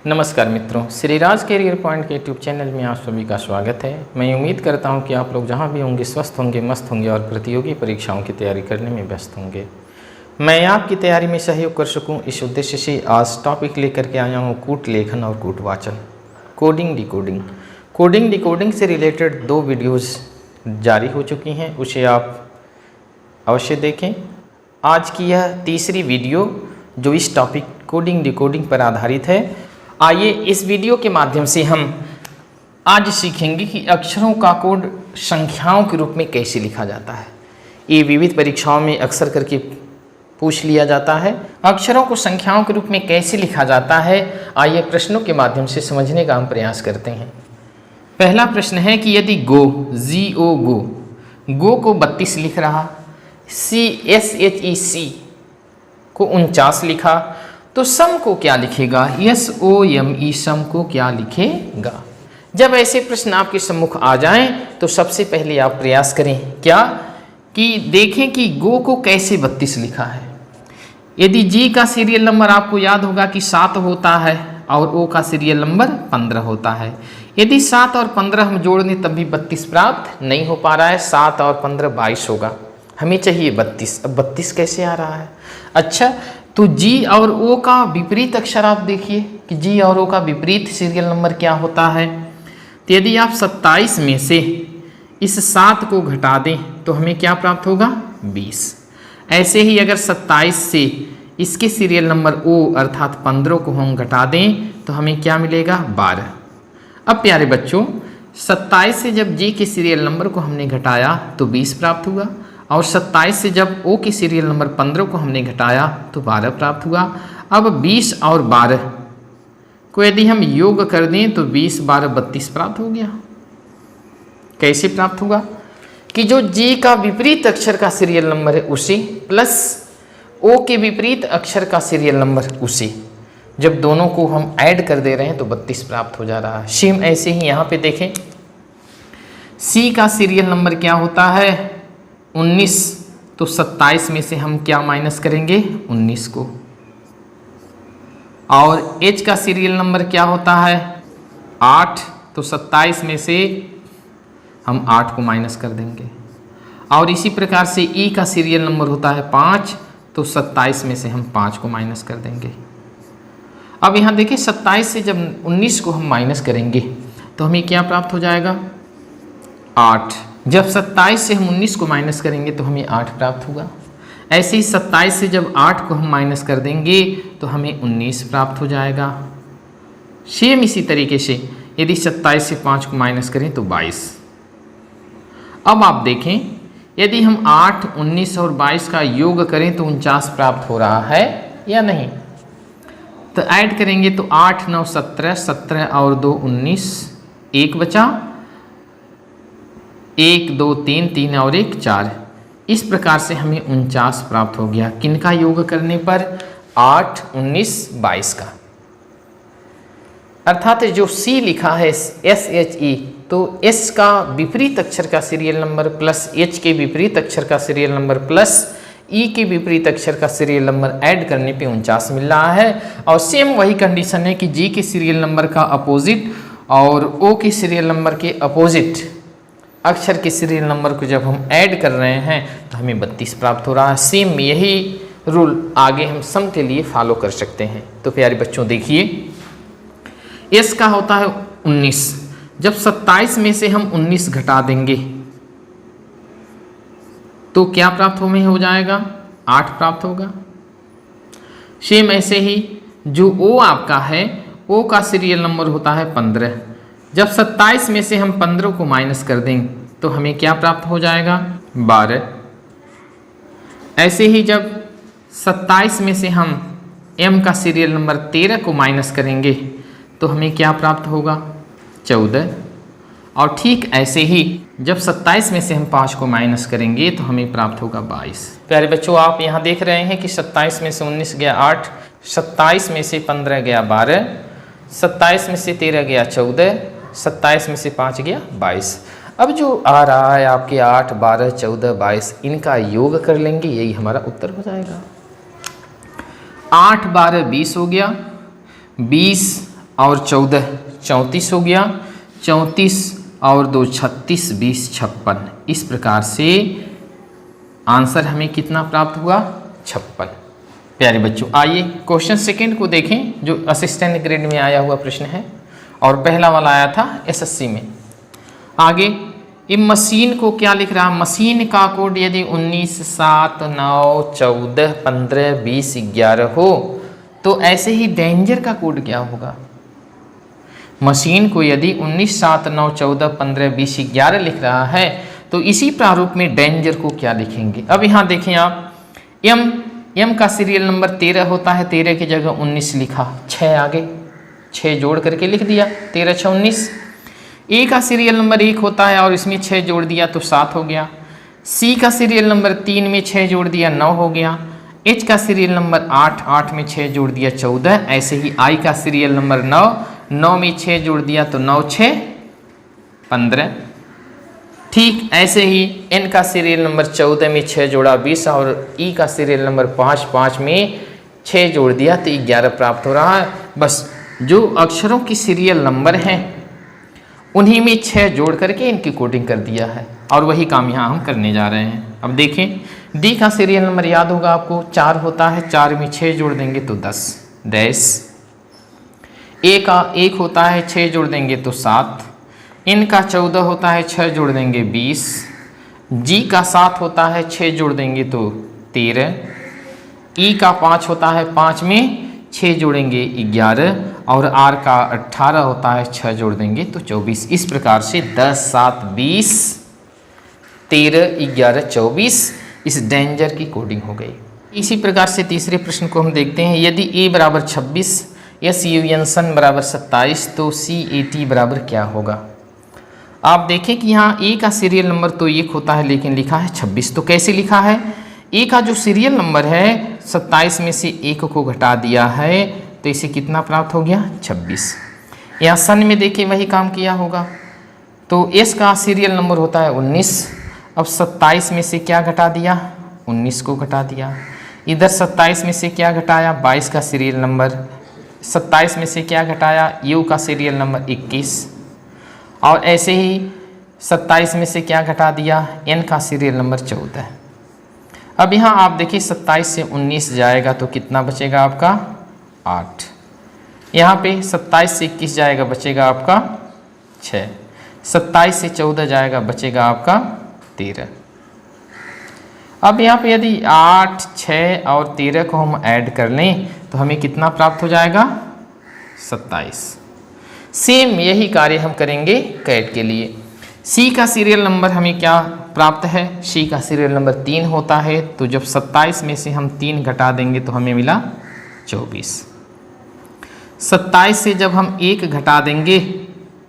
नमस्कार मित्रों, Shri Raj career point के यूट्यूब चैनल में आप सभी का स्वागत है। मैं उम्मीद करता हूं कि आप लोग जहां भी होंगे स्वस्थ होंगे, मस्त होंगे और प्रतियोगी परीक्षाओं की तैयारी करने में व्यस्त होंगे। मैं आपकी तैयारी में सहयोग कर सकूं, इस उद्देश्य से आज टॉपिक लेकर के आया हूं कूट लेखन और कूट वाचन, कोडिंग डिकोडिंग। कोडिंग डिकोडिंग से रिलेटेड 2 वीडियोज़ जारी हो चुकी हैं, उसे आप अवश्य देखें। आज की यह तीसरी वीडियो जो इस टॉपिक कोडिंग डिकोडिंग पर आधारित है। आइए इस वीडियो के माध्यम से हम आज सीखेंगे कि अक्षरों का कोड संख्याओं के रूप में कैसे लिखा जाता है। ये विविध परीक्षाओं में अक्सर करके पूछ लिया जाता है, अक्षरों को संख्याओं के रूप में कैसे लिखा जाता है। आइए प्रश्नों के माध्यम से समझने का हम प्रयास करते हैं। पहला प्रश्न है कि यदि गो को 32 लिख रहा, SHEC को 49 लिखा, तो सम को क्या लिखेगा? SOME सम को क्या लिखेगा? जब ऐसे प्रश्न आपके सम्मुख आ जाएं तो सबसे पहले आप प्रयास करें क्या कि देखें कि गो को कैसे 32 लिखा है। यदि जी का सीरियल नंबर आपको याद होगा कि 7 होता है और ओ का सीरियल नंबर 15 होता है। यदि 7 और 15 हम जोड़ दें तब भी 32 प्राप्त नहीं हो पा रहा है। 7 और 15 22 होगा, हमें चाहिए 32। अब 32 कैसे आ रहा है? अच्छा, तो जी और ओ का विपरीत अक्षर आप देखिए कि जी और ओ का विपरीत सीरियल नंबर क्या होता है। तो यदि आप 27 में से इस 7 को घटा दें तो हमें क्या प्राप्त होगा? 20। ऐसे ही अगर 27 से इसके सीरियल नंबर ओ अर्थात 15 को हम घटा दें तो हमें क्या मिलेगा? 12। अब प्यारे बच्चों, 27 से जब जी के सीरियल नंबर को हमने घटाया तो 20 प्राप्त हुआ, और 27 से जब ओ के सीरियल नंबर 15 को हमने घटाया तो 12 प्राप्त हुआ। अब 20 और 12 को यदि हम योग कर दें तो 20 12 32 प्राप्त हो गया। कैसे प्राप्त होगा? कि जो जी का विपरीत अक्षर का सीरियल नंबर है उसी प्लस ओ के विपरीत अक्षर का सीरियल नंबर उसी, जब दोनों को हम ऐड कर दे रहे हैं तो 32 प्राप्त हो जा रहा है। सेम ऐसे ही यहाँ पे देखें, सी का सीरियल नंबर क्या होता है? 19। तो 27 में से हम क्या माइनस करेंगे? 19 को। और एच का सीरियल नंबर क्या होता है? 8। तो 27 में से हम 8 को माइनस कर देंगे। और इसी प्रकार से ई का सीरियल नंबर होता है 5। तो 27 में से हम 5 को माइनस कर देंगे। अब यहाँ देखिए, 27 से जब 19 को हम माइनस करेंगे तो हमें क्या प्राप्त हो जाएगा? 8। जब 27 से हम 19 को माइनस करेंगे तो हमें 8 प्राप्त होगा। ऐसे ही 27 से जब 8 को हम माइनस कर देंगे तो हमें 19 प्राप्त हो जाएगा। सेम इसी तरीके से यदि 27 से 5 को माइनस करें तो 22। अब आप देखें, यदि हम 8, 19 और 22 का योग करें तो 49 प्राप्त हो रहा है या नहीं? तो ऐड करेंगे तो 8 9 17, 17 और 2 19, 1 बचा, 1 2 3, 3 और 1 4। इस प्रकार से हमें 49 प्राप्त हो गया। किनका योग करने पर? 8, 19, 22 का। अर्थात जो सी लिखा है SHE, तो S का विपरीत अक्षर का सीरियल नंबर प्लस H के विपरीत अक्षर का सीरियल नंबर प्लस E के विपरीत अक्षर का सीरियल नंबर ऐड करने पे 49 मिल रहा है। और सेम वही कंडीशन है कि G के सीरियल नंबर का अपोजिट और O के सीरियल नंबर के अपोजिट अक्षर के सीरियल नंबर को जब हम ऐड कर रहे हैं तो हमें 32 प्राप्त हो रहा है। सेम यही रूल आगे हम सम के लिए फॉलो कर सकते हैं। तो प्यारे बच्चों देखिए, S का होता है 19। जब 27 में से हम 19 घटा देंगे तो क्या प्राप्त हमें हो जाएगा? 8 प्राप्त होगा। सेम ऐसे ही जो O आपका है, O का सीरियल नंबर होता है 15। जब 27 में से हम 15 को माइनस कर दें तो हमें क्या प्राप्त हो जाएगा? 12। ऐसे ही जब 27 में से हम M का सीरियल नंबर 13 को माइनस करेंगे तो हमें क्या प्राप्त होगा? 14। और ठीक ऐसे ही जब 27 में से हम 5 को माइनस करेंगे तो हमें प्राप्त होगा 22। प्यारे बच्चों, आप यहाँ देख रहे हैं कि 27 में से 19 गया 8, 27 में से 15 गया 12, 27 में से 13 गया 14, 27 में से 5 गया 22। अब जो आ रहा है आपके 8, 12, 14, 22, इनका योग कर लेंगे, यही हमारा उत्तर हो जाएगा। 8, 12, 20 हो गया, 20 और 14 34 हो गया, 34 और 2 36, 20 56। इस प्रकार से आंसर हमें कितना प्राप्त हुआ? 56। प्यारे बच्चों, आइए क्वेश्चन सेकंड को देखें, जो असिस्टेंट ग्रेड में आया हुआ प्रश्न है और पहला वाला आया था एसएससी में। आगे ये मशीन को क्या लिख रहा है? मशीन का कोड यदि 19 7 9 14 15 20 11 हो तो ऐसे ही डेंजर का कोड क्या होगा? मशीन को यदि 19 7 9 14 15 20 11 लिख रहा है तो इसी प्रारूप में डेंजर को क्या लिखेंगे? अब यहाँ देखें आप, एम का सीरियल नंबर 13 होता है, 13 की जगह 19 लिखा, 6 आगे 6 जोड़ करके लिख दिया, 13 6 19। ए का सीरियल नंबर 1 होता है और इसमें 6 जोड़ दिया तो 7 हो गया। सी का सीरियल नंबर 3 में 6 जोड़ दिया 9 हो गया। एच का सीरियल नंबर 8, 8 में 6 जोड़ दिया 14। ऐसे ही आई का सीरियल नंबर 9, 9 में 6 जोड़ दिया तो 9 6 15। ठीक ऐसे ही एन का सीरियल नंबर 14 में 6 जोड़ा 20 और ई का सीरियल नंबर 5, 5 में 6 जोड़ दिया तो 11 प्राप्त हो रहा है। बस जो अक्षरों की सीरियल नंबर हैं उन्हीं में 6 जोड़ करके इनकी कोडिंग कर दिया है और वही काम यहाँ हम करने जा रहे हैं। अब देखें डी का सीरियल नंबर याद होगा आपको, 4 होता है, 4 में 6 जोड़ देंगे तो 10 डैश। ए का 1 होता है, 6 जोड़ देंगे तो 7। इन का 14 होता है, 6 जोड़ देंगे 20। जी का 7 होता है, 6 जोड़ देंगे तो 13। ई का 5 होता है, 5 में 6 जोड़ेंगे 11 और आर का 18 होता है, 6 जोड़ देंगे तो 24। इस प्रकार से 10 7 20 13 11 24 इस डेंजर की कोडिंग हो गई। इसी प्रकार से तीसरे प्रश्न को हम देखते हैं। यदि ए बराबर 26, एस यूएनसन बराबर 27 तो सी ए टी बराबर क्या होगा? आप देखें कि यहाँ ए का सीरियल नंबर तो 1 होता है लेकिन लिखा है 26। तो कैसे लिखा है? ए का जो सीरियल नंबर है 27 में से 1 को घटा दिया है तो इसे कितना प्राप्त हो गया? 26। यहाँ सन में देखिए वही काम किया होगा। तो एस का सीरियल नंबर होता है 19। अब 27 में से क्या घटा दिया? 19 को घटा दिया। इधर 27 में से क्या घटाया? 22 का सीरियल नंबर। 27 में से क्या घटाया? यू का सीरियल नंबर 21। और ऐसे ही 27 में से क्या घटा दिया? एन का सीरियल नंबर 14। अब यहाँ आप देखिए 27 से 19 जाएगा तो कितना बचेगा आपका? 8। यहाँ पे 27 से 21 जाएगा बचेगा आपका 6। 27 से 14 जाएगा बचेगा आपका 13। अब यहाँ पे यदि 8, 6 और 13 को हम ऐड कर लें तो हमें कितना प्राप्त हो जाएगा? 27। सेम यही कार्य हम करेंगे कैट के लिए। सी का सीरियल नंबर हमें क्या प्राप्त है? सी का सीरियल नंबर 3 होता है, तो जब 27 में से हम 3 घटा देंगे तो हमें मिला 24। 27 से जब हम 1 घटा देंगे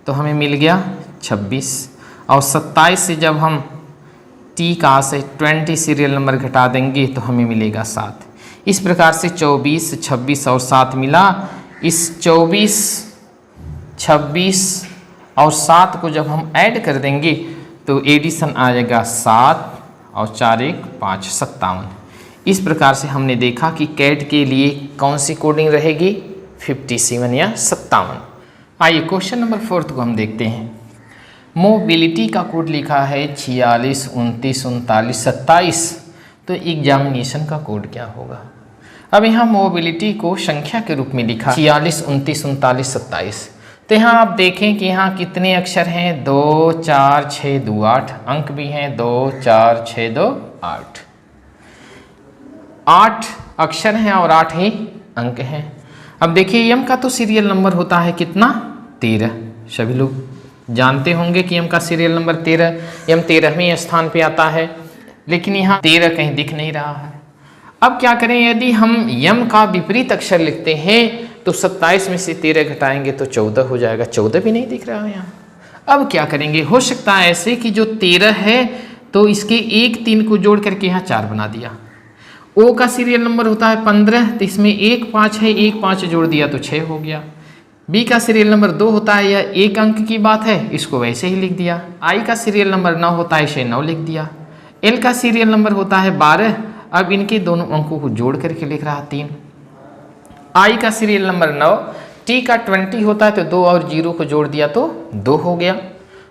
तो हमें मिल गया 26। और 27 से जब हम टी का से 20 सीरियल नंबर घटा देंगे तो हमें मिलेगा 7। इस प्रकार से 24, 26 और 7 मिला। इस 24, 26 और 7 को जब हम ऐड कर देंगे तो एडिशन आ जाएगा 7 और 4 1 5 57। इस प्रकार से हमने देखा कि कैट के लिए कौन सी कोडिंग रहेगी? 57 या 57। आइए क्वेश्चन नंबर 4 को हम देखते हैं। मोबिलिटी का कोड लिखा है 46 29 39 27। तो एग्जामिनेशन का कोड क्या होगा? अब यहाँ मोबिलिटी को संख्या के रूप में लिखा 46 29 39 27। तो यहाँ आप देखें कि यहाँ कितने अक्षर हैं? 2 4 6 2 8। अंक भी हैं 2 4 6 2 8। 8 अक्षर हैं और 8 ही अंक हैं। अब देखिए एम का तो सीरियल नंबर होता है कितना? 13। सभी लोग जानते होंगे कि एम का सीरियल नंबर 13। एम 13वें स्थान पे आता है, लेकिन यहाँ 13 कहीं दिख नहीं रहा है। अब क्या करें? यदि हम एम का विपरीत अक्षर लिखते हैं तो 27 में से 13 घटाएंगे तो 14 हो जाएगा। 14 भी नहीं दिख रहा है यहाँ। अब क्या करेंगे? हो सकता है ऐसे कि जो 13 है तो इसके 1 3 को जोड़ करके यहाँ 4 बना दिया। ओ का सीरियल नंबर होता है 15, तो इसमें 1 5 है, 1 5 जोड़ दिया तो 6 हो गया। बी का सीरियल नंबर 2 होता है, यह 1 अंक की बात है, इसको वैसे ही लिख दिया। आई का सीरियल नंबर 9 होता है, इसे 9 लिख दिया। एल का सीरियल नंबर होता है 12। अब इनके दोनों अंकों को जोड़ करके लिख रहा 3। आई का सीरियल नंबर 9, टी का 20 होता है तो 2 और 0 को जोड़ दिया तो 2 हो गया।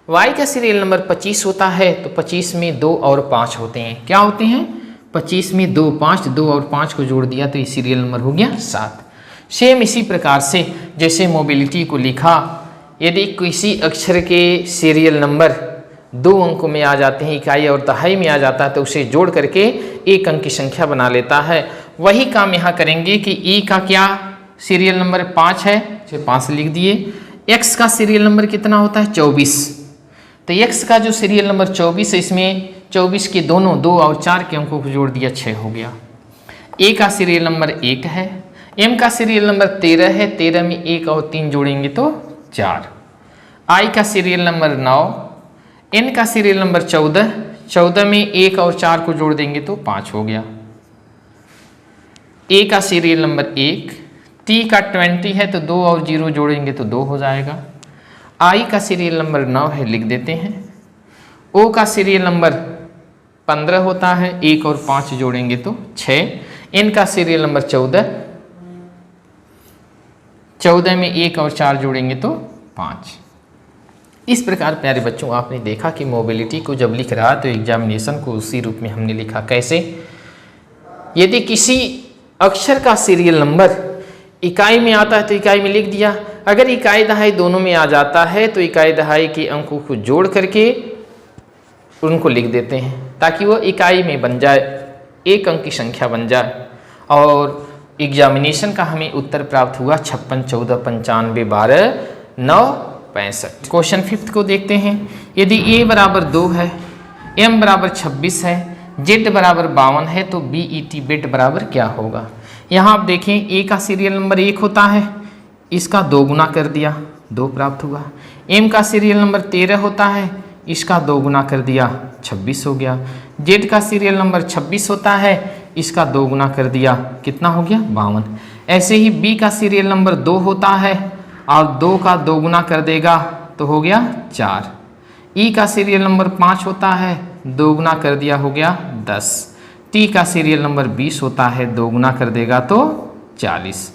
वाई का सीरियल नंबर 25 होता है तो 25 में 2 और 5 होते हैं। क्या होते हैं? 25 में 2 5, 2 और 5 को जोड़ दिया तो ये सीरियल नंबर हो गया 7। सेम इसी प्रकार से जैसे मोबिलिटी को लिखा, यदि किसी अक्षर के सीरियल नंबर 2 अंकों में आ जाते हैं, इकाई और दहाई में आ जाता है, तो उसे जोड़ करके एक अंक की संख्या बना लेता है। वही काम यहाँ करेंगे कि ई का क्या सीरियल नंबर 5 है, 5 लिख दिए। एक्स का सीरियल नंबर कितना होता है? 24। तो एक्स का जो सीरियल नंबर 24 है, इसमें 24 के दोनों 2 और 4 के अंकों को जोड़ दिया 6 हो गया। ए का सीरियल नंबर 1 है। एम का सीरियल नंबर 13 है, 13 में 1 और 3 जोड़ेंगे तो 4। आई का सीरियल नंबर 9। एन का सीरियल नंबर 14, 14 में 1 और 4 को जोड़ देंगे तो 5 हो गया। ए का सीरियल नंबर 1। टी का 20 है तो 2 और 0 जोड़ेंगे तो 2 हो जाएगा। आई का सीरियल नंबर 9 है, लिख देते हैं। ओ का सीरियल नंबर 15 होता है, 1 और 5 जोड़ेंगे तो 6। एन का सीरियल नंबर 14, 14 में 1 और 4 जोड़ेंगे तो 5। इस प्रकार प्यारे बच्चों आपने देखा कि मोबिलिटी को जब लिख रहा तो एग्जामिनेशन को उसी रूप में हमने लिखा। कैसे? यदि किसी अक्षर का सीरियल नंबर इकाई में आता है तो इकाई में लिख दिया। अगर इकाई दहाई दोनों में आ जाता है तो इकाई दहाई के अंकों को जोड़ करके उनको लिख देते हैं ताकि वो इकाई में बन जाए, एक अंक की संख्या बन जाए। और एग्जामिनेशन का हमें उत्तर प्राप्त हुआ 56, 14, 95, 12, 9, 65। क्वेश्चन 5 को देखते हैं। यदि a बराबर 2 है, m बराबर 26 है, z बराबर 52 है तो BET बेट बराबर क्या होगा? यहाँ आप देखें a का सीरियल नंबर 1 होता है, इसका 2 गुना कर दिया, 2 प्राप्त हुआ। m का सीरियल नंबर 13 होता है, इसका 2 गुना कर दिया, 26 हो गया। z का सीरियल नंबर 26 होता है, इसका 2 गुना कर दिया, कितना हो गया? 52। ऐसे ही b का सीरियल नंबर 2 होता है और 2 का 2 गुना कर देगा तो हो गया 4। ई का सीरियल नंबर 5 होता है, 2 गुना कर दिया हो गया 10। टी का सीरियल नंबर 20 होता है, 2 गुना कर देगा तो 40।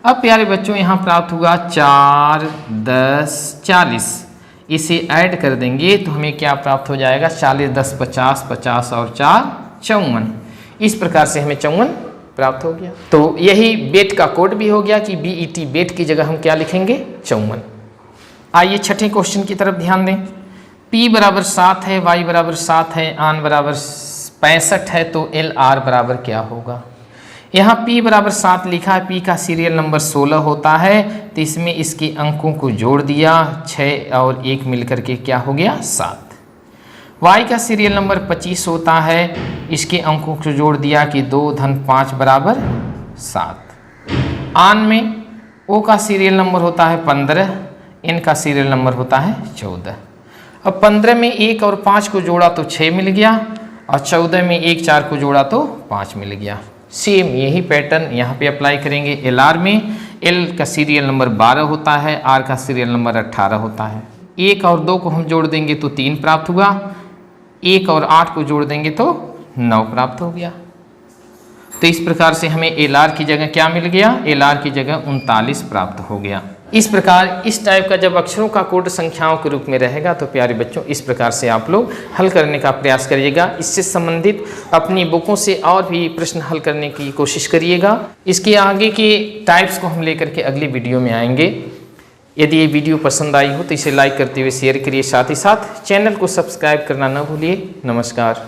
अब प्यारे बच्चों यहाँ प्राप्त हुआ 4, 10, 40। इसे ऐड कर देंगे तो हमें क्या प्राप्त हो जाएगा? 40, 10, 50, 50 और 4, 54। इस प्रकार से हमें 54 प्राप्त हो गया। तो यही बेट का कोड भी हो गया कि BET बेट की जगह हम क्या लिखेंगे? 54। आइए छठे क्वेश्चन की तरफ ध्यान दें। P बराबर 7 है, Y बराबर 7 है, आन बराबर 65 है तो LR बराबर क्या होगा? यहाँ P बराबर 7 लिखा है, P का सीरियल नंबर 16 होता है तो इसमें इसके अंकों को जोड़ दिया, 6 और 1 मिलकर के क्या हो गया? 7। Y का सीरियल नंबर 25 होता है, इसके अंकों को जोड़ दिया कि 2 धन 5 बराबर 7। आन में O का सीरियल नंबर होता है 15, N का सीरियल नंबर होता है 14। अब 15 में 1 और 5 को जोड़ा तो 6 मिल गया और 14 में 1 4 को जोड़ा तो 5 मिल गया। सेम यही पैटर्न यहाँ पे अप्लाई करेंगे। LR में L का सीरियल नंबर 12 होता है, R का सीरियल नंबर 18 होता है। 1 और 2 को हम जोड़ देंगे तो 3 प्राप्त हुआ, 1 और 8 को जोड़ देंगे तो 9 प्राप्त हो गया। तो इस प्रकार से हमें LR की जगह क्या मिल गया? LR की जगह 39 प्राप्त हो गया। इस प्रकार इस टाइप का जब अक्षरों का कोड संख्याओं के रूप में रहेगा तो प्यारे बच्चों इस प्रकार से आप लोग हल करने का प्रयास करिएगा। इससे संबंधित अपनी बुकों से और भी प्रश्न हल करने की कोशिश करिएगा। इसके आगे के टाइप्स को हम लेकर के अगली वीडियो में आएंगे। यदि ये वीडियो पसंद आई हो तो इसे लाइक करते हुए शेयर करिए, साथ ही साथ चैनल को सब्सक्राइब करना न भूलिए। नमस्कार।